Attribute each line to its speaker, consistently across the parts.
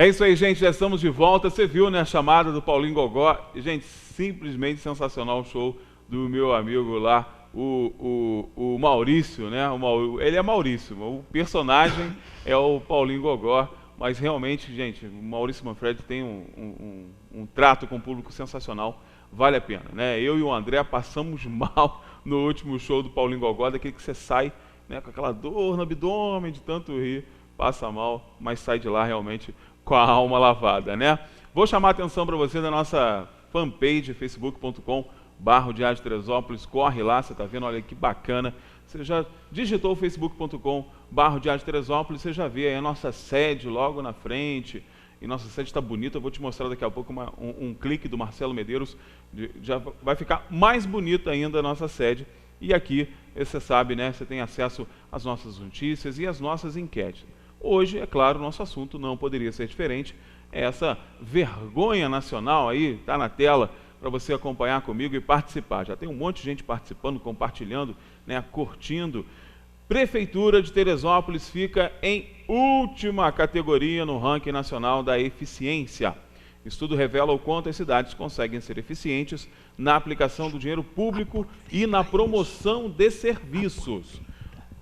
Speaker 1: É isso aí, gente, já estamos de volta. Você viu, né, a chamada do Paulinho Gogó? Gente, simplesmente sensacional o show do meu amigo lá, o Maurício, né? Ele é Maurício, o personagem é o Paulinho Gogó, mas realmente, gente, o Maurício Manfredi tem um trato com o público sensacional, vale a pena, né? Eu e o André passamos mal no último show do Paulinho Gogó, daquele que você sai, né, com aquela dor no abdômen de tanto rir, passa mal, mas sai de lá realmente com a alma lavada, né? Vou chamar a atenção para você da nossa fanpage, facebook.com/o Diário de Teresópolis, corre lá, você está vendo, olha que bacana. Você já digitou facebook.com/o Diário de Teresópolis, você já vê aí a nossa sede logo na frente, e nossa sede está bonita, eu vou te mostrar daqui a pouco um clique do Marcelo Medeiros, já vai ficar mais bonita ainda a nossa sede, e aqui, você sabe, né, você tem acesso às nossas notícias e às nossas enquetes. Hoje, é claro, o nosso assunto não poderia ser diferente, é essa vergonha nacional aí, está na tela, para você acompanhar comigo e participar. Já tem um monte de gente participando, compartilhando, né, curtindo. Prefeitura de Teresópolis fica em última categoria no ranking nacional da eficiência. Estudo revela o quanto as cidades conseguem ser eficientes na aplicação do dinheiro público e na promoção de serviços.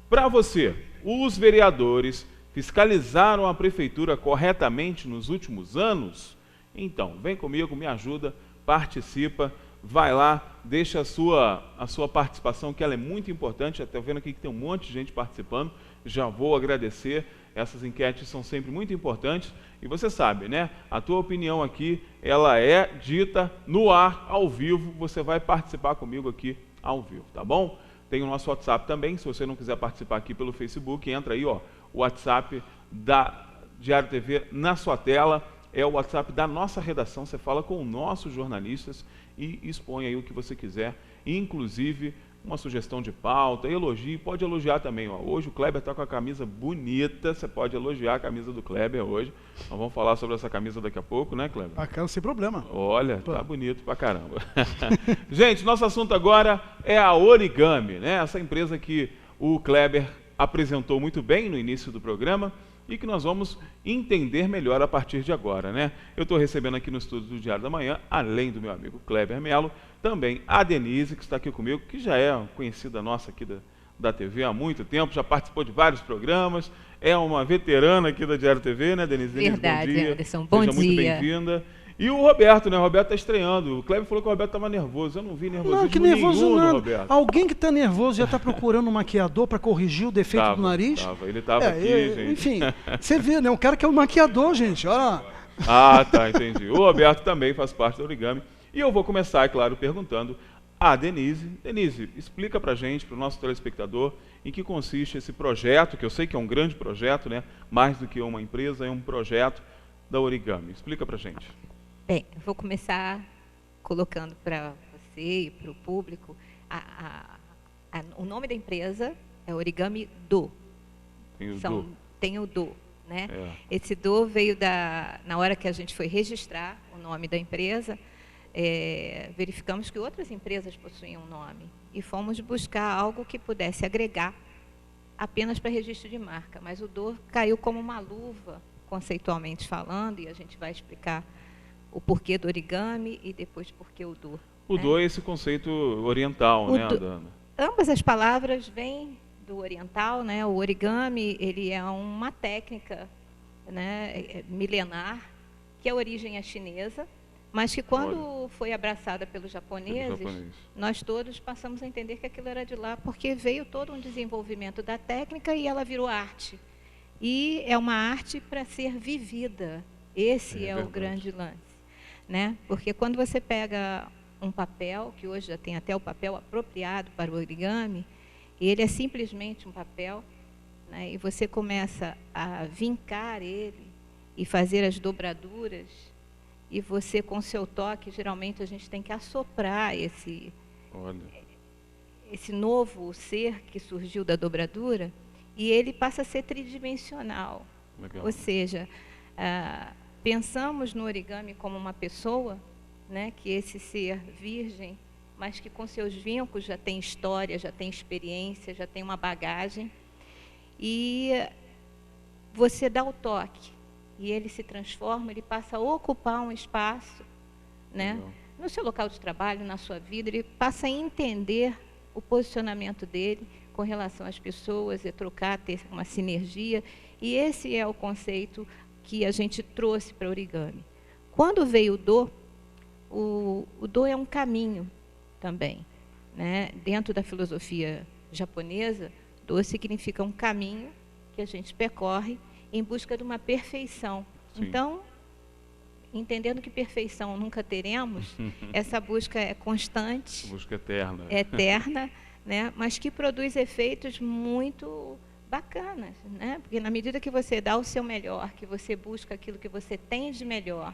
Speaker 1: Para você, os vereadores fiscalizaram a prefeitura corretamente nos últimos anos? Então, vem comigo, me ajuda, participa, vai lá, deixa a sua participação, que ela é muito importante. Estou vendo aqui que tem um monte de gente participando, já vou agradecer. Essas enquetes são sempre muito importantes e você sabe, né? A tua opinião aqui, ela é dita no ar, ao vivo, você vai participar comigo aqui ao vivo, tá bom? Tem o nosso WhatsApp também, se você não quiser participar aqui pelo Facebook, entra aí, ó, o WhatsApp da Diário TV na sua tela, é o WhatsApp da nossa redação, você fala com nossos jornalistas e expõe aí o que você quiser, inclusive uma sugestão de pauta, elogie, pode elogiar também. Ó. Hoje o Kleber está com a camisa bonita, você pode elogiar a camisa do Kleber hoje. Nós vamos falar sobre essa camisa daqui a pouco, né, Kleber?
Speaker 2: Bacana, sem problema.
Speaker 1: Olha, tá bonito pra caramba. Gente, nosso assunto agora é a Origami, né? Essa empresa que o Kleber apresentou muito bem no início do programa e que nós vamos entender melhor a partir de agora, né? Eu estou recebendo aqui no estúdio do Diário da Manhã, além do meu amigo Kleber Melo, também a Denise, que está aqui comigo, que já é conhecida nossa aqui da TV há muito tempo, já participou de vários programas, é uma veterana aqui da Diário TV, né, Denise?
Speaker 3: Verdade,
Speaker 1: Denise, bom dia.
Speaker 3: Anderson, bom dia.
Speaker 1: Seja muito bem-vinda. E o Roberto, né? O Roberto está estreando. O Kleber falou que o Roberto estava nervoso. Eu não vi nervosismo
Speaker 2: Não, que nervoso
Speaker 1: nenhum
Speaker 2: nada.
Speaker 1: no Roberto.
Speaker 2: Alguém que está nervoso já está procurando um maquiador para corrigir o defeito do nariz?
Speaker 1: Ele estava aqui, gente.
Speaker 2: Enfim, você vê, né? O cara que é o maquiador, gente. Olha.
Speaker 1: Ah, tá, entendi. O Roberto também faz parte da Origami. E eu vou começar, é claro, perguntando a Denise. Denise, explica pra gente, para o nosso telespectador, em que consiste esse projeto, que eu sei que é um grande projeto, né? Mais do que uma empresa, é um projeto da Origami. Explica pra gente.
Speaker 3: Bem, eu vou começar colocando para você e para o público, o nome da empresa é Origami Do. Tem o Do, né? É. Esse Do veio na hora que a gente foi registrar o nome da empresa, verificamos que outras empresas possuíam um nome e fomos buscar algo que pudesse agregar apenas para registro de marca, mas o Do caiu como uma luva, conceitualmente falando, e a gente vai explicar o porquê do origami e depois porquê o do.
Speaker 1: O do é esse conceito oriental, né, Adana?
Speaker 3: Ambas as palavras vêm do oriental, né? O origami, ele é uma técnica, né, milenar, que a origem é chinesa, mas que quando foi abraçada pelos japoneses, nós todos passamos a entender que aquilo era de lá, porque veio todo um desenvolvimento da técnica e ela virou arte. E é uma arte para ser vivida. Esse é o grande lance. Né? Porque quando você pega um papel, que hoje já tem até o papel apropriado para o origami, ele é simplesmente um papel, né? E você começa a vincar ele e fazer as dobraduras, e você com seu toque, geralmente a gente tem que assoprar esse novo ser que surgiu da dobradura, e ele passa a ser tridimensional. Legal. Ou seja, pensamos no origami como uma pessoa, né, que esse ser virgem, mas que com seus vincos já tem história, já tem experiência, já tem uma bagagem. E você dá o toque, e ele se transforma, ele passa a ocupar um espaço, né?
Speaker 1: Legal.
Speaker 3: No seu local de trabalho, na sua vida, ele passa a entender o posicionamento dele com relação às pessoas, e trocar, ter uma sinergia. E esse é o conceito que a gente trouxe para o origami. Quando veio o Do é um caminho também, né? Dentro da filosofia japonesa, Do significa um caminho que a gente percorre em busca de uma perfeição.
Speaker 1: Sim.
Speaker 3: Então, entendendo que perfeição nunca teremos, essa busca é constante,
Speaker 1: Busca eterna.
Speaker 3: eterna, né? Mas que produz efeitos muito bacanas, né? Porque na medida que você dá o seu melhor, que você busca aquilo que você tem de melhor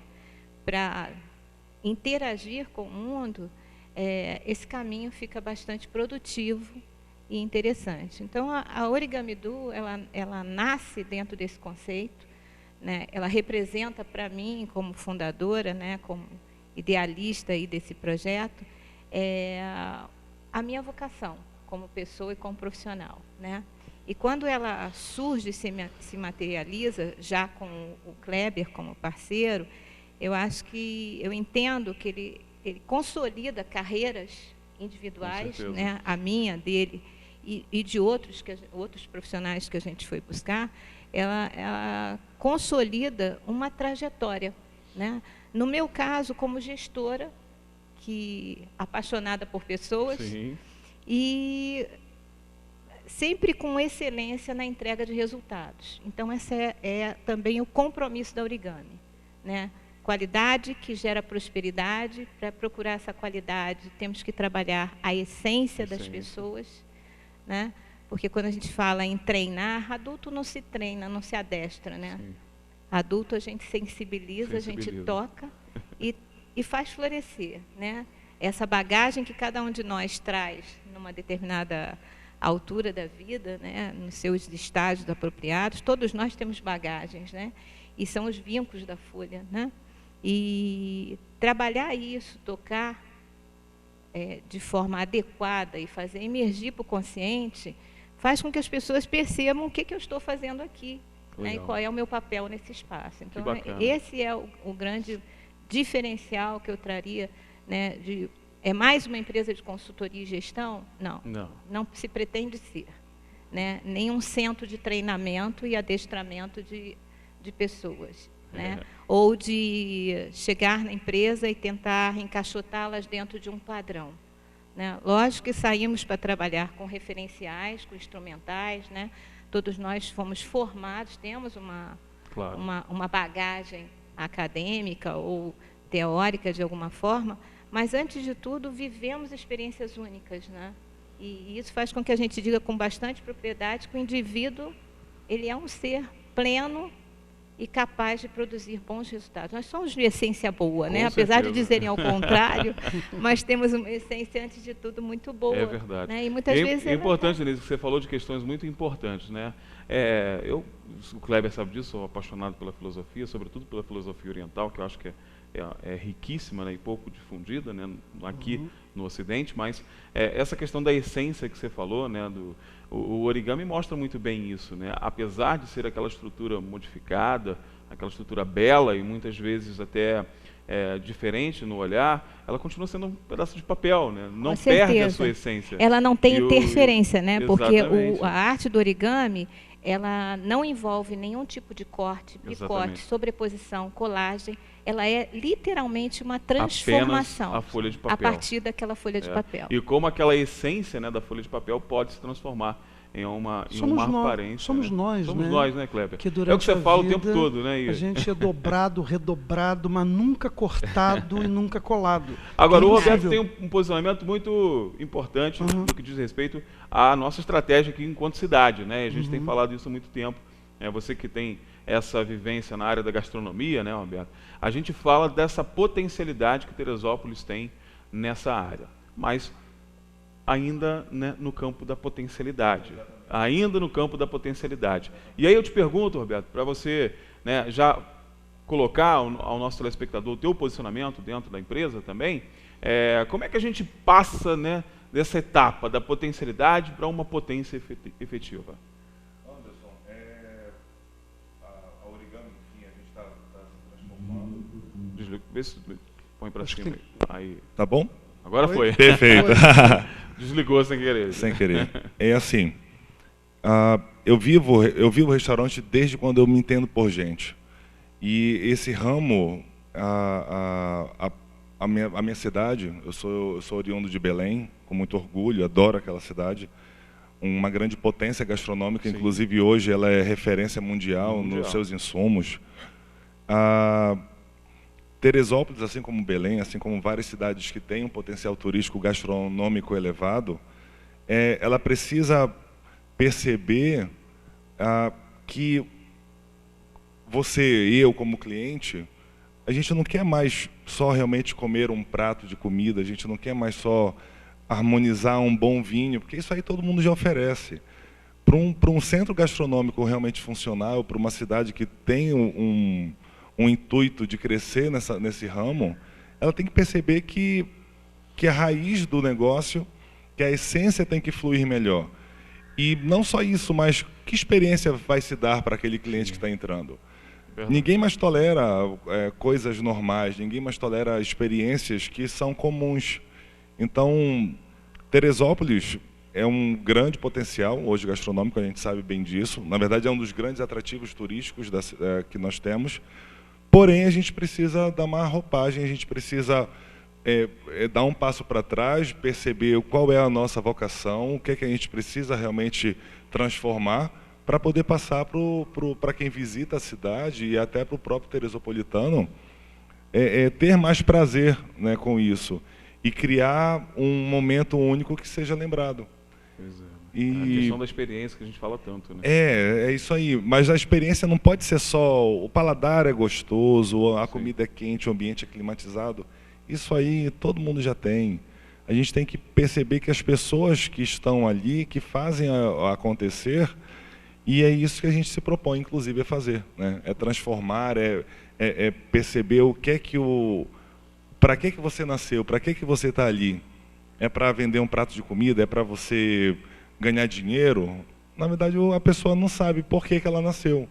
Speaker 3: para interagir com o mundo, esse caminho fica bastante produtivo e interessante. Então, a Origami Do, ela nasce dentro desse conceito, né? Ela representa para mim, como fundadora, né, como idealista aí desse projeto, a minha vocação como pessoa e como profissional, né? E quando ela surge, se materializa, já com o Kleber como parceiro, eu entendo que ele consolida carreiras individuais, né, a minha, dele e de outros profissionais que a gente foi buscar. Ela consolida uma trajetória, né? No meu caso, como gestora, apaixonada por pessoas.
Speaker 1: Sim.
Speaker 3: E sempre com excelência na entrega de resultados. Então, esse é também o compromisso da Origami, né? Qualidade que gera prosperidade. Para procurar essa qualidade, temos que trabalhar a essência das pessoas, né? Porque quando a gente fala em treinar, adulto não se treina, não se adestra, né? Sim. Adulto a gente sensibiliza, a gente toca e faz florescer, né? Essa bagagem que cada um de nós traz numa determinada altura da vida, né? Nos seus estágios apropriados, todos nós temos bagagens, né? E são os vincos da folha, né? E trabalhar isso, tocar de forma adequada e fazer emergir para o consciente, faz com que as pessoas percebam o que eu estou fazendo aqui, né, e qual é o meu papel nesse espaço. Então, esse é o grande diferencial que eu traria, né, é mais uma empresa de consultoria e gestão? Não se pretende ser, né, nenhum centro de treinamento e adestramento de pessoas, né, ou de chegar na empresa e tentar encaixotá-las dentro de um padrão, né? Lógico que saímos para trabalhar com referenciais, com instrumentais, né? Todos nós fomos formados, temos uma bagagem acadêmica ou teórica de alguma forma, mas antes de tudo vivemos experiências únicas, né? E isso faz com que a gente diga com bastante propriedade que o indivíduo, ele é um ser pleno e capaz de produzir bons resultados. Nós somos de essência boa, né? Apesar de dizerem ao contrário, mas temos uma essência, antes de tudo, muito boa.
Speaker 1: É verdade.
Speaker 3: Né? E muitas vezes
Speaker 1: é importante, Denise, que você falou de questões muito importantes, né? O Kleber sabe disso, sou apaixonado pela filosofia, sobretudo pela filosofia oriental, que eu acho que é riquíssima, né, e pouco difundida, né, aqui no Ocidente, mas essa questão da essência que você falou, né, o origami mostra muito bem isso, né? Apesar de ser aquela estrutura modificada, aquela estrutura bela e muitas vezes até diferente no olhar, ela continua sendo um pedaço de papel, né? Não perde a sua essência.
Speaker 3: Ela não tem interferência, né? Porque a arte do origami, ela não envolve nenhum tipo de corte, picote, sobreposição, colagem. Ela é literalmente uma transformação.
Speaker 1: Apenas a folha de papel.
Speaker 3: A partir daquela folha de papel.
Speaker 1: E como aquela essência, né, da folha de papel pode se transformar em uma aparência.
Speaker 2: Somos nós,
Speaker 1: somos nós, né, Kleber?
Speaker 2: Que durante
Speaker 1: é o que você fala o tempo todo, né?
Speaker 2: A gente é dobrado, redobrado, mas nunca cortado e nunca colado.
Speaker 1: Agora, o Roberto tem um posicionamento muito importante no que diz respeito à nossa estratégia aqui enquanto cidade, né? A gente tem falado isso há muito tempo. Você que tem essa vivência na área da gastronomia, né, Roberto? A gente fala dessa potencialidade que Teresópolis tem nessa área, mas ainda, né, no campo da potencialidade. Ainda no campo da potencialidade. E aí eu te pergunto, Roberto, para você, né, já colocar ao nosso telespectador o teu posicionamento dentro da empresa também, como é que a gente passa, né, dessa etapa da potencialidade para uma potência efetiva?
Speaker 4: Anderson, a Origami, enfim, a gente está
Speaker 1: Vê se põe para cima aí.
Speaker 4: Tá bom?
Speaker 1: Agora foi.
Speaker 4: Perfeito.
Speaker 1: Desligou sem querer.
Speaker 4: Sem querer. É assim, eu vivo o restaurante desde quando eu me entendo por gente. E esse ramo, a minha cidade, eu sou oriundo de Belém, com muito orgulho, adoro aquela cidade. Uma grande potência gastronômica, sim. Inclusive hoje ela é referência mundial nos seus insumos. Teresópolis, assim como Belém, assim como várias cidades que têm um potencial turístico gastronômico elevado, ela precisa perceber que você e eu, como cliente, a gente não quer mais só realmente comer um prato de comida, a gente não quer mais só harmonizar um bom vinho, porque isso aí todo mundo já oferece. Para um centro gastronômico realmente funcional, para uma cidade que tem um intuito de crescer nesse ramo, ela tem que perceber que a raiz do negócio, que a essência tem que fluir melhor. E não só isso, mas que experiência vai se dar para aquele cliente que está entrando? Verdade. Ninguém mais tolera coisas normais, ninguém mais tolera experiências que são comuns. Então, Teresópolis é um grande potencial hoje gastronômico, a gente sabe bem disso. Na verdade, é um dos grandes atrativos turísticos que nós temos. Porém, a gente precisa dar uma roupagem, a gente precisa dar um passo para trás, perceber qual é a nossa vocação, o que é que a gente precisa realmente transformar para poder passar para quem visita a cidade e até para o próprio teresopolitano ter mais prazer, né, com isso e criar um momento único que seja lembrado.
Speaker 1: Pois é. A questão da experiência que a gente fala tanto, né?
Speaker 4: É isso aí. Mas a experiência não pode ser só o paladar é gostoso, a comida é quente, o ambiente é climatizado. Isso aí todo mundo já tem. A gente tem que perceber que as pessoas que estão ali, que fazem acontecer, e é isso que a gente se propõe, inclusive, a fazer, né? É transformar, perceber o que é que para que você nasceu, para que você está ali. É para vender um prato de comida, é para você ganhar dinheiro? Na verdade, a pessoa não sabe por que ela nasceu.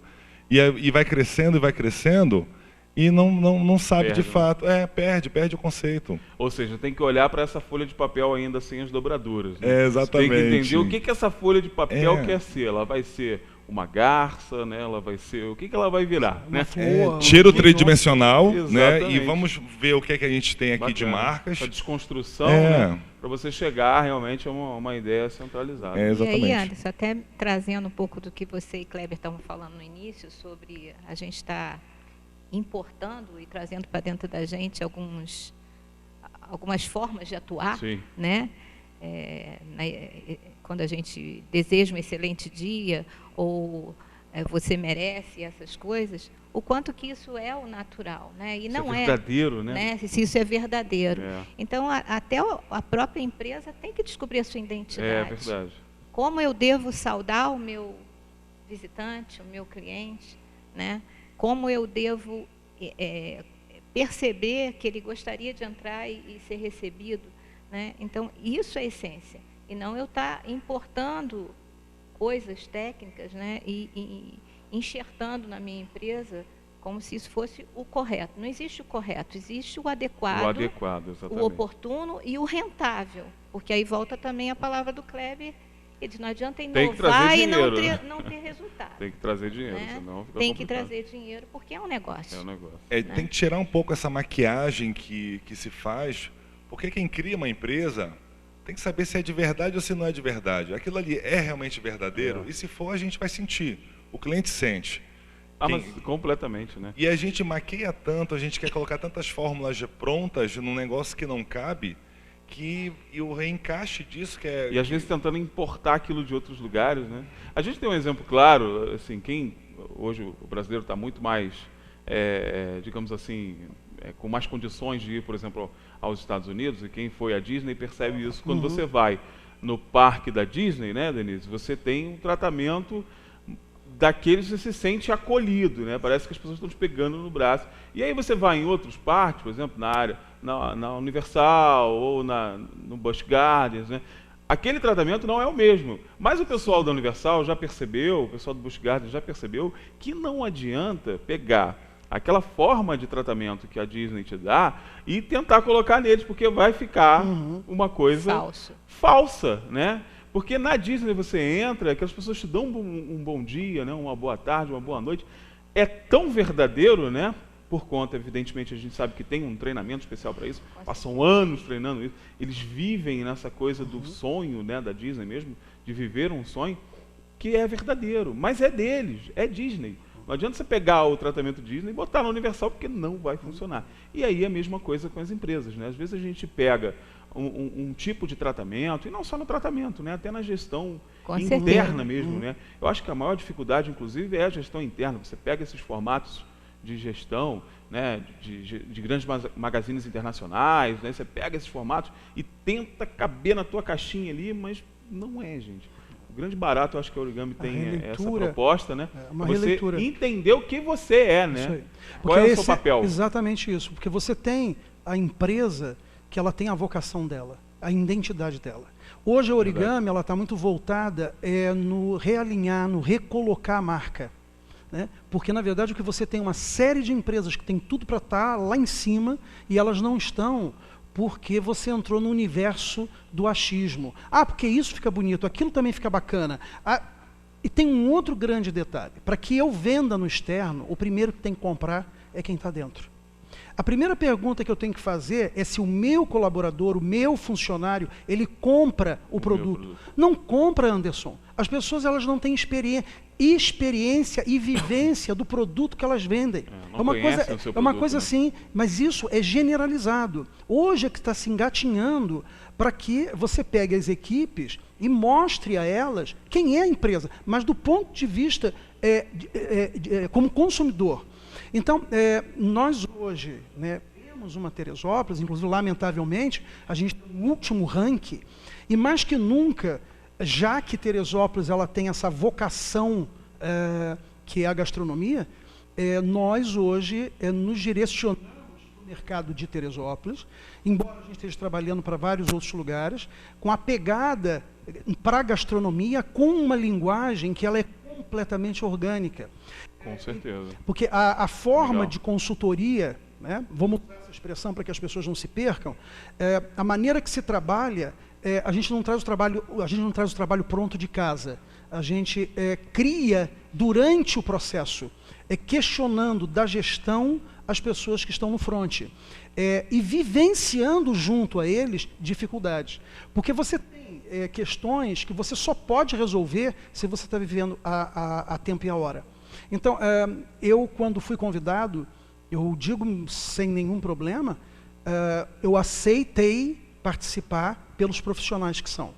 Speaker 4: E vai crescendo e não sabe de fato. Perde o conceito.
Speaker 1: Ou seja, tem que olhar para essa folha de papel ainda sem as dobraduras. Né?
Speaker 4: Exatamente.
Speaker 1: Tem que entender o que essa folha de papel quer ser. Ela vai ser uma garça, né? Ela vai ser... O que ela vai virar? Né?
Speaker 4: Tira o tridimensional, né? E vamos ver o que a gente tem aqui. Bacana. De marcas.
Speaker 1: Essa desconstrução, né? Para você chegar realmente a uma ideia centralizada.
Speaker 4: Exatamente.
Speaker 3: E aí, Anderson, até trazendo um pouco do que você e Kleber estavam falando no início, sobre a gente estar importando e trazendo para dentro da gente algumas formas de atuar, sim. Né? Quando a gente deseja um excelente dia, ou você merece essas coisas, o quanto que isso é o natural, né? E não
Speaker 1: é verdadeiro, né?
Speaker 3: Se isso é verdadeiro. Então, até a própria empresa tem que descobrir a sua identidade.
Speaker 1: É verdade.
Speaker 3: Como eu devo saudar o meu visitante, o meu cliente, né? Como eu devo perceber que ele gostaria de entrar e ser recebido, né? Então, isso é a essência. E não eu estar importando coisas técnicas, né? E enxertando na minha empresa como se isso fosse o correto. Não existe o correto, existe o adequado,
Speaker 1: exatamente.
Speaker 3: O oportuno e o rentável. Porque aí volta também a palavra do Kleber, ele diz, não adianta inovar e não ter resultado.
Speaker 1: Tem que trazer dinheiro, né? Senão fica
Speaker 3: tem
Speaker 1: complicado.
Speaker 3: Que trazer dinheiro, porque é um negócio.
Speaker 1: É um negócio.
Speaker 4: Né? Tem que tirar um pouco essa maquiagem que se faz, porque quem cria uma empresa tem que saber se é de verdade ou se não é de verdade. Aquilo ali é realmente verdadeiro? E se for, a gente vai sentir. O cliente sente.
Speaker 1: Mas completamente, né?
Speaker 4: E a gente maquia tanto, a gente quer colocar tantas fórmulas prontas num negócio que não cabe, e o reencaixe disso que é...
Speaker 1: E às vezes tentando importar aquilo de outros lugares, né? A gente tem um exemplo claro, assim, hoje o brasileiro está muito mais, digamos assim, com mais condições de ir, por exemplo, aos Estados Unidos, e quem foi à Disney percebe isso. Quando você vai no parque da Disney, né, Denise, você tem um tratamento daqueles que se sente acolhido, né? Parece que as pessoas estão te pegando no braço. E aí você vai em outros parques, por exemplo, na Universal ou no Busch Gardens, né? Aquele tratamento não é o mesmo. Mas o pessoal da Universal já percebeu, o pessoal do Busch Gardens já percebeu que não adianta pegar aquela forma de tratamento que a Disney te dá e tentar colocar neles, porque vai ficar uma coisa falsa, né? Porque na Disney você entra, que as pessoas te dão um bom dia, né? Uma boa tarde, uma boa noite. É tão verdadeiro, né? Por conta, evidentemente, a gente sabe que tem um treinamento especial para isso, passam anos treinando isso, eles vivem nessa coisa do sonho, né, da Disney mesmo, de viver um sonho, que é verdadeiro, mas é deles, é Disney. Não adianta você pegar o tratamento Disney e botar na Universal, porque não vai funcionar. E aí a mesma coisa com as empresas, né? Às vezes a gente pega um tipo de tratamento, e não só no tratamento, né? Até na gestão interna mesmo, né? Eu acho que a maior dificuldade, inclusive, é a gestão interna. Você pega esses formatos de gestão, né, de grandes magazines internacionais, né, você pega esses formatos e tenta caber na tua caixinha ali, mas não é, gente. O grande barato, eu acho que a Origami tem essa proposta, né?
Speaker 2: Uma
Speaker 1: você
Speaker 2: releitura.
Speaker 1: Entender o que você é, né?
Speaker 2: Isso aí.
Speaker 1: Qual é o seu papel?
Speaker 2: Exatamente isso, porque você tem a empresa que ela tem a vocação dela, a identidade dela. Hoje a Origami ela está muito voltada no realinhar, no recolocar a marca. Né? Porque, na verdade, o que você tem uma série de empresas que tem tudo para estar lá em cima e elas não estão porque você entrou no universo do achismo. Ah, porque isso fica bonito, aquilo também fica bacana. Ah, e tem um outro grande detalhe. Para que eu venda no externo, o primeiro que tem que comprar é quem está dentro. A primeira pergunta que eu tenho que fazer é se o meu colaborador, o meu funcionário, ele compra o produto. Não compra, Anderson. As pessoas elas não têm experiência e vivência do produto que elas vendem. É uma coisa assim, mas isso é generalizado. Hoje é que está se engatinhando para que você pegue as equipes e mostre a elas quem é a empresa, mas do ponto de vista como consumidor. Então, nós hoje, né, temos uma Teresópolis, inclusive, lamentavelmente, a gente tem o último ranking, e mais que nunca, já que Teresópolis ela tem essa vocação que é a gastronomia, nós hoje nos direcionamos para o mercado de Teresópolis, embora a gente esteja trabalhando para vários outros lugares, com a pegada para a gastronomia, com uma linguagem que ela é completamente orgânica.
Speaker 1: Com certeza.
Speaker 2: Porque a forma de consultoria, né, vamos usar essa expressão para que as pessoas não se percam, a maneira que se trabalha, a gente não traz o trabalho pronto de casa. A gente cria durante o processo, questionando da gestão as pessoas que estão no fronte e vivenciando junto a eles dificuldades. Porque você tem questões que você só pode resolver se você está vivendo a tempo e a hora. Então, eu quando fui convidado, eu digo sem nenhum problema, eu aceitei participar pelos profissionais que são.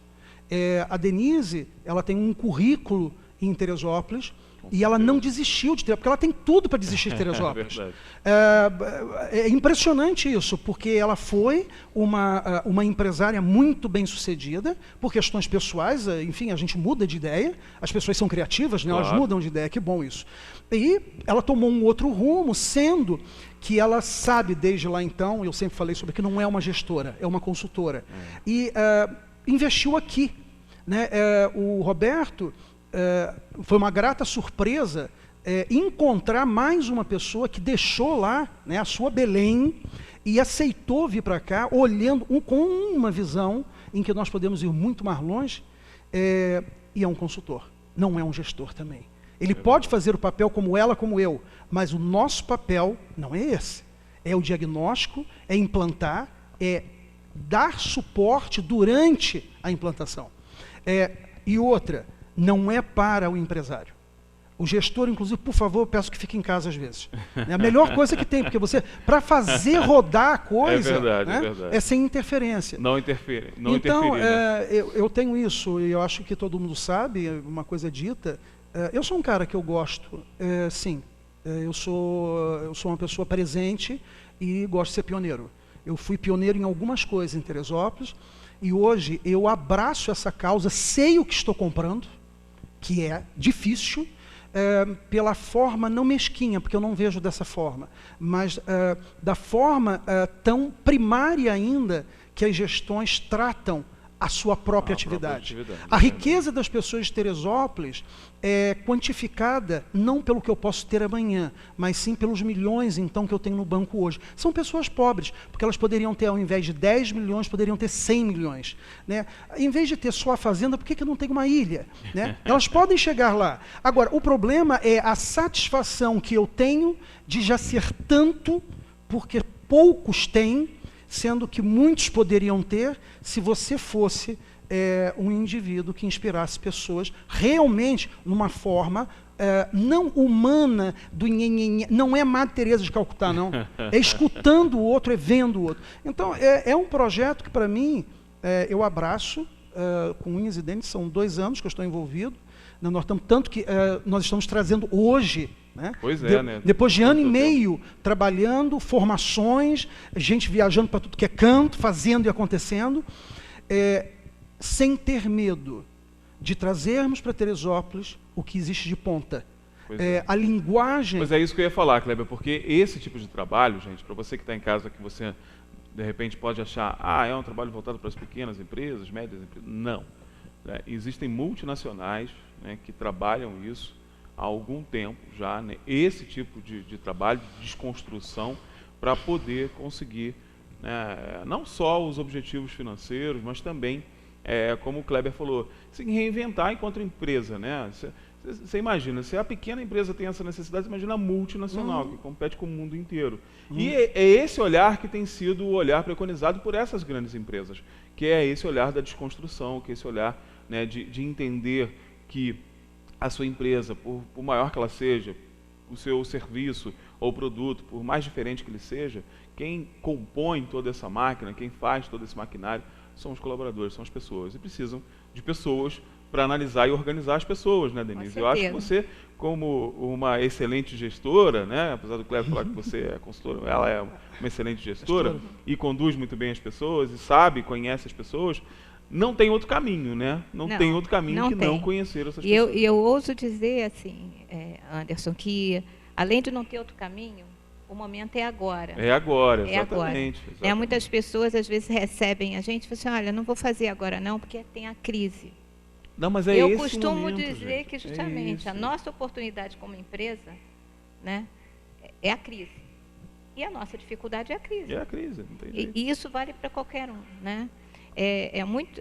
Speaker 2: A Denise, ela tem um currículo em Teresópolis e ela não desistiu de Teresópolis, porque ela tem tudo para desistir de Teresópolis. É impressionante isso, porque ela foi uma empresária muito bem sucedida, por questões pessoais, enfim, a gente muda de ideia, as pessoas são criativas, né? Elas mudam de ideia, que bom isso. E ela tomou um outro rumo, sendo que ela sabe desde lá então, eu sempre falei sobre que não é uma gestora, é uma consultora. E investiu aqui. Né? O Roberto foi uma grata surpresa encontrar mais uma pessoa que deixou lá, né, a sua Belém e aceitou vir para cá, olhando com uma visão em que nós podemos ir muito mais longe, e é um consultor, não é um gestor também. Ele pode fazer o papel como ela, como eu, mas o nosso papel não é esse. É o diagnóstico, é implantar, é dar suporte durante a implantação. E outra, não é para o empresário. O gestor, inclusive, por favor, eu peço que fique em casa às vezes. É a melhor coisa que tem, porque você, para fazer rodar a coisa, é sem interferência.
Speaker 1: Não interfere.
Speaker 2: Então,
Speaker 1: né?
Speaker 2: eu tenho isso, e eu acho que todo mundo sabe, uma coisa dita. Eu sou um cara que eu gosto, sim. Eu sou uma pessoa presente e gosto de ser pioneiro. Eu fui pioneiro em algumas coisas em Teresópolis, e hoje eu abraço essa causa, sei o que estou comprando, que é difícil, pela forma não mesquinha, porque eu não vejo dessa forma, mas da forma tão primária ainda que as gestões tratam a sua própria atividade. A riqueza das pessoas de Teresópolis é quantificada não pelo que eu posso ter amanhã, mas sim pelos milhões, então, que eu tenho no banco hoje. São pessoas pobres, porque elas poderiam ter, ao invés de 10 milhões, poderiam ter 100 milhões. Né? Em vez de ter só a fazenda, por que eu não tenho uma ilha? Né? Elas podem chegar lá. Agora, o problema é a satisfação que eu tenho de já ser tanto, porque poucos têm, sendo que muitos poderiam ter, se você fosse um indivíduo que inspirasse pessoas realmente numa forma não humana do nhenhenhê. Não é Madre Teresa de Calcutá, não. É escutando o outro, é vendo o outro. Então, é um projeto que, para mim, eu abraço com unhas e dentes. São 2 anos que eu estou envolvido. Nós estamos, tanto que nós estamos trazendo hoje, né?
Speaker 1: Pois é, né?
Speaker 2: Depois de ano e meio trabalhando, formações, gente viajando para tudo que é canto, fazendo e acontecendo, sem ter medo de trazermos para Teresópolis o que existe de ponta. A linguagem...
Speaker 1: Mas é isso que eu ia falar, Kleber, porque esse tipo de trabalho, gente, para você que está em casa, que você de repente pode achar, é um trabalho voltado para as pequenas empresas, médias empresas. Não. Existem multinacionais, né, que trabalham isso há algum tempo já, né, esse tipo de trabalho, de desconstrução, para poder conseguir, né, não só os objetivos financeiros, mas também, como o Kleber falou, se reinventar enquanto empresa. Né? Você imagina, se a pequena empresa tem essa necessidade, imagina a multinacional, que compete com o mundo inteiro. E é esse olhar que tem sido o olhar preconizado por essas grandes empresas, que é esse olhar da desconstrução, que é esse olhar, né, de entender que a sua empresa, por maior que ela seja, o seu serviço ou produto, por mais diferente que ele seja, quem compõe toda essa máquina, quem faz todo esse maquinário, são os colaboradores, são as pessoas. E precisam de pessoas para analisar e organizar as pessoas, né, Denise? Eu acho que você, como uma excelente gestora, né, apesar do Cleber falar que você é consultora, ela é uma excelente gestora e conduz muito bem as pessoas e sabe, conhece as pessoas, não tem outro caminho, né? Não tem outro caminho que não conhecer essas pessoas.
Speaker 3: E eu ouso dizer, assim, Anderson, que além de não ter outro caminho, o momento é agora.
Speaker 1: É agora, exatamente.
Speaker 3: Muitas pessoas, às vezes, recebem a gente e falam assim, olha, não vou fazer agora não, porque tem a crise.
Speaker 1: Não, mas esse
Speaker 3: eu costumo
Speaker 1: momento,
Speaker 3: dizer
Speaker 1: gente,
Speaker 3: que, justamente, a nossa oportunidade como empresa, né, é a crise. E a nossa dificuldade é a crise.
Speaker 1: É a crise, não tem jeito.
Speaker 3: E isso vale para qualquer um, né?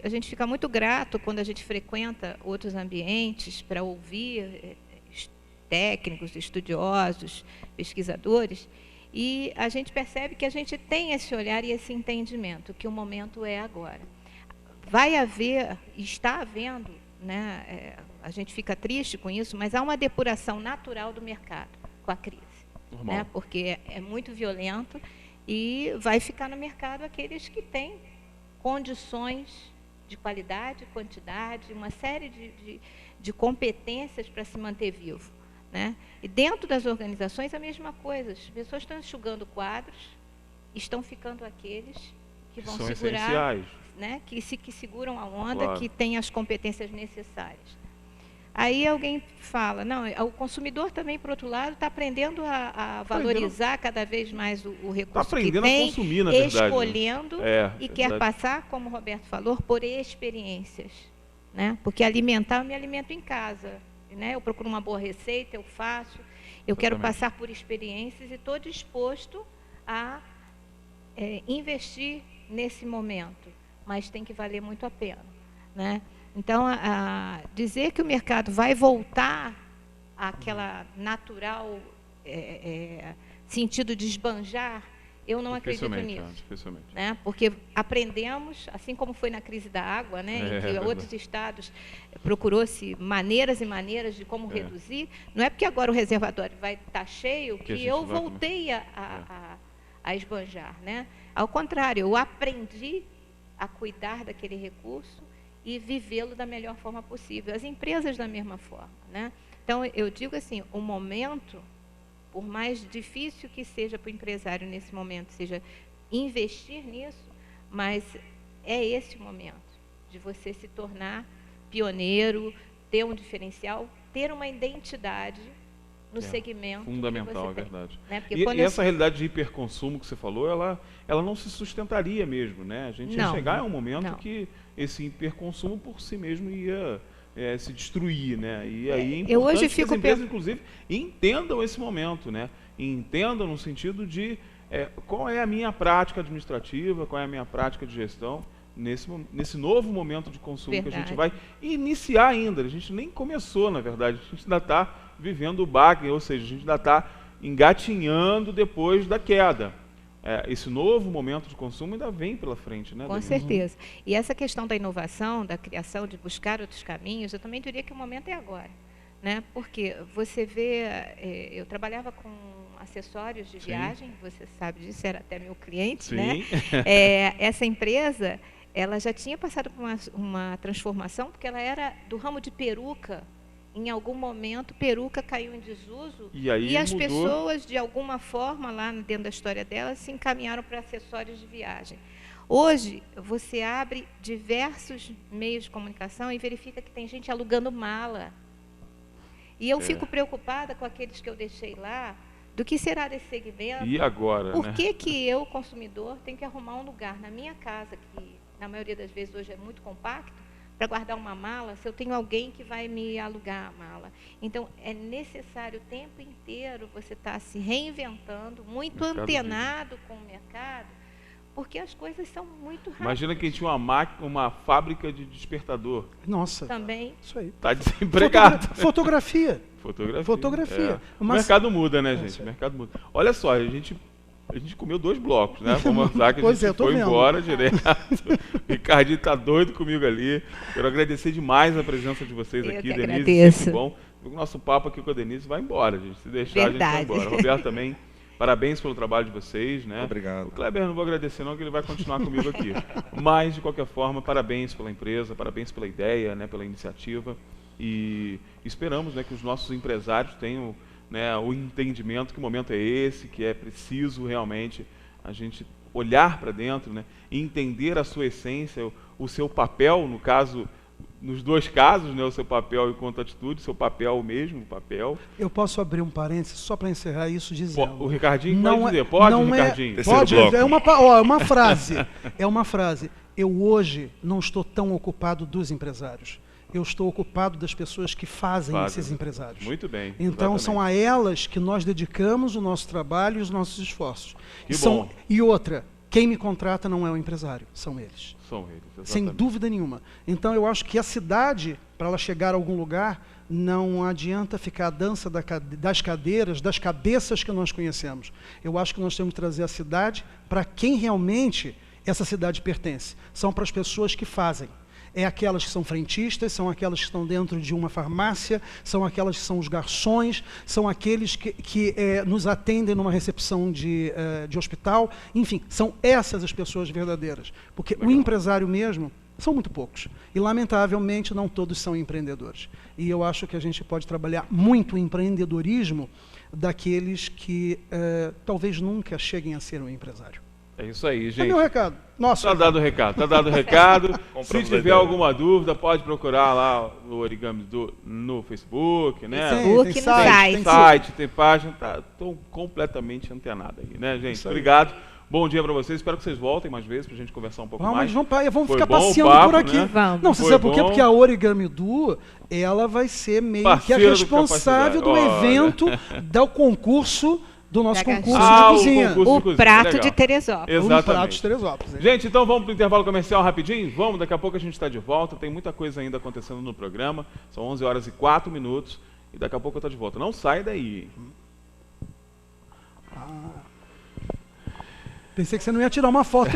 Speaker 3: A gente fica muito grato quando a gente frequenta outros ambientes para ouvir técnicos, estudiosos, pesquisadores, e a gente percebe que a gente tem esse olhar e esse entendimento, que o momento é agora. Vai haver, está havendo, né, a gente fica triste com isso, mas há uma depuração natural do mercado com a crise, né, porque é muito violento e vai ficar no mercado aqueles que têm condições de qualidade, quantidade, uma série de competências para se manter vivo. Né? E dentro das organizações a mesma coisa. As pessoas estão enxugando quadros, estão ficando aqueles que vão
Speaker 1: são
Speaker 3: segurar,
Speaker 1: essenciais.
Speaker 3: Né? Que seguram a onda, claro, que têm as competências necessárias. Aí alguém fala, não, o consumidor também, por outro lado, está aprendendo a valorizar cada vez mais o recurso que tem,
Speaker 1: a consumir, na verdade,
Speaker 3: escolhendo, e quer passar, como o Roberto falou, por experiências. Né? Porque alimentar, eu me alimento em casa. Né? Eu procuro uma boa receita, eu faço, eu quero passar por experiências e estou disposto a investir nesse momento, mas tem que valer muito a pena. Né? Então, dizer que o mercado vai voltar àquela natural sentido de esbanjar, eu não acredito nisso. Né? Porque aprendemos, assim como foi na crise da água, né, em que outros estados procurou-se maneiras e maneiras de como reduzir, não é porque agora o reservatório vai estar cheio que eu voltei a esbanjar. Né? Ao contrário, eu aprendi a cuidar daquele recurso e vivê-lo da melhor forma possível. As empresas da mesma forma. Né? Então, eu digo assim, o momento, por mais difícil que seja para o empresário nesse momento, seja investir nisso, mas é esse o momento de você se tornar pioneiro, ter um diferencial, ter uma identidade, no segmento
Speaker 1: fundamental,
Speaker 3: que você
Speaker 1: é verdade.
Speaker 3: tem, né? Porque
Speaker 1: E essa realidade de hiperconsumo que você falou, ela não se sustentaria mesmo, né? A gente ia chegar a um momento que esse hiperconsumo por si mesmo ia se destruir, né? E aí é importante
Speaker 3: hoje
Speaker 1: que as empresas, inclusive, entendam esse momento, né? Entendam no sentido de qual é a minha prática administrativa, qual é a minha prática de gestão nesse novo momento de consumo que a gente vai iniciar ainda. A gente nem começou, na verdade, a gente ainda está vivendo o baque, ou seja, a gente ainda está engatinhando depois da queda. Esse novo momento de consumo ainda vem pela frente, né?
Speaker 3: Com certeza. E essa questão da inovação, da criação, de buscar outros caminhos, eu também diria que o momento é agora, né? Porque você vê, eu trabalhava com acessórios de viagem, você sabe disso, era até meu cliente, né? Essa empresa, ela já tinha passado por uma transformação, porque ela era do ramo de peruca. Em algum momento, peruca caiu em desuso e as pessoas, de alguma forma, lá dentro da história delas, se encaminharam para acessórios de viagem. Hoje, você abre diversos meios de comunicação e verifica que tem gente alugando mala. E eu fico preocupada com aqueles que eu deixei lá, do que será desse segmento.
Speaker 1: E agora,
Speaker 3: Por que eu, consumidor, tenho que arrumar um lugar na minha casa, que na maioria das vezes hoje é muito compacto, para guardar uma mala, se eu tenho alguém que vai me alugar a mala? Então, é necessário o tempo inteiro você estar se reinventando, muito antenado com o mercado, porque as coisas são muito rápidas.
Speaker 1: Imagina quem tinha uma fábrica de despertador.
Speaker 2: Nossa.
Speaker 3: Também.
Speaker 2: Isso aí.
Speaker 1: Está desempregado.
Speaker 2: Fotografia.
Speaker 1: O mercado muda, né, gente? O mercado muda. Olha só, a gente comeu 2 blocos, né? Vamos usar que a gente foi embora direto. O Ricardinho está doido comigo ali. Quero agradecer demais a presença de vocês aqui, Denise.
Speaker 3: Agradeço.
Speaker 1: Sempre bom. O nosso papo aqui com a Denise vai embora, gente. Se deixar, a gente vai embora. Roberto também, parabéns pelo trabalho de vocês, né?
Speaker 4: Obrigado.
Speaker 1: O Kleber não vou agradecer não, que ele vai continuar comigo aqui. Mas, de qualquer forma, parabéns pela empresa, parabéns pela ideia, né, pela iniciativa. E esperamos, né, que os nossos empresários tenham, né, o entendimento que o momento é esse, que é preciso realmente a gente olhar para dentro, né, e entender a sua essência, o seu papel, no caso, nos 2 casos, né, o seu papel enquanto atitude, seu papel mesmo, o papel.
Speaker 2: Eu posso abrir um parênteses só para encerrar isso dizendo.
Speaker 1: O Ricardinho pode dizer, pode, Ricardinho?
Speaker 2: Pode, é uma frase. É uma frase. Eu hoje não estou tão ocupado dos empresários. Eu estou ocupado das pessoas que fazem esses empresários.
Speaker 1: Muito bem.
Speaker 2: Então, são a elas que nós dedicamos o nosso trabalho e os nossos esforços.
Speaker 1: Bom.
Speaker 2: E outra, quem me contrata não é o empresário, são eles.
Speaker 1: São eles, exatamente.
Speaker 2: Sem dúvida nenhuma. Então, eu acho que a cidade, para ela chegar a algum lugar, não adianta ficar a dança das cadeiras, das cabeças que nós conhecemos. Eu acho que nós temos que trazer a cidade para quem realmente essa cidade pertence. São para as pessoas que fazem. É aquelas que são frentistas, são aquelas que estão dentro de uma farmácia, são aquelas que são os garçons, são aqueles que nos atendem numa recepção de hospital. Enfim, são essas as pessoas verdadeiras. Porque o empresário mesmo são muito poucos. E, lamentavelmente, não todos são empreendedores. E eu acho que a gente pode trabalhar muito o empreendedorismo daqueles que talvez nunca cheguem a ser um empresário.
Speaker 1: É isso aí, gente.
Speaker 2: É meu recado. Nossa.
Speaker 1: Tá dado o recado, tá dado o recado. Se tiver alguma dúvida, pode procurar lá o Origami no Facebook, né?
Speaker 3: Facebook,
Speaker 2: tem
Speaker 3: no
Speaker 1: site, tem página. Estou completamente antenado aí, né, gente? Obrigado. Bom dia para vocês. Espero que vocês voltem mais vezes para a gente conversar um pouco mais.
Speaker 2: Vamos ficar passeando por aqui.
Speaker 1: Né?
Speaker 3: Vamos.
Speaker 2: Não, você sabe por quê? Porque a Origami Du, ela vai ser meio que a responsável do evento, do concurso, do nosso concurso de cozinha.
Speaker 3: O prato de Teresópolis.
Speaker 1: Exatamente.
Speaker 2: O prato de Teresópolis.
Speaker 1: Gente, então vamos para o intervalo comercial rapidinho? Vamos, daqui a pouco a gente está de volta. Tem muita coisa ainda acontecendo no programa. São 11 horas e 4 minutos. E daqui a pouco eu estou de volta. Não sai daí.
Speaker 2: Pensei que você não ia tirar uma foto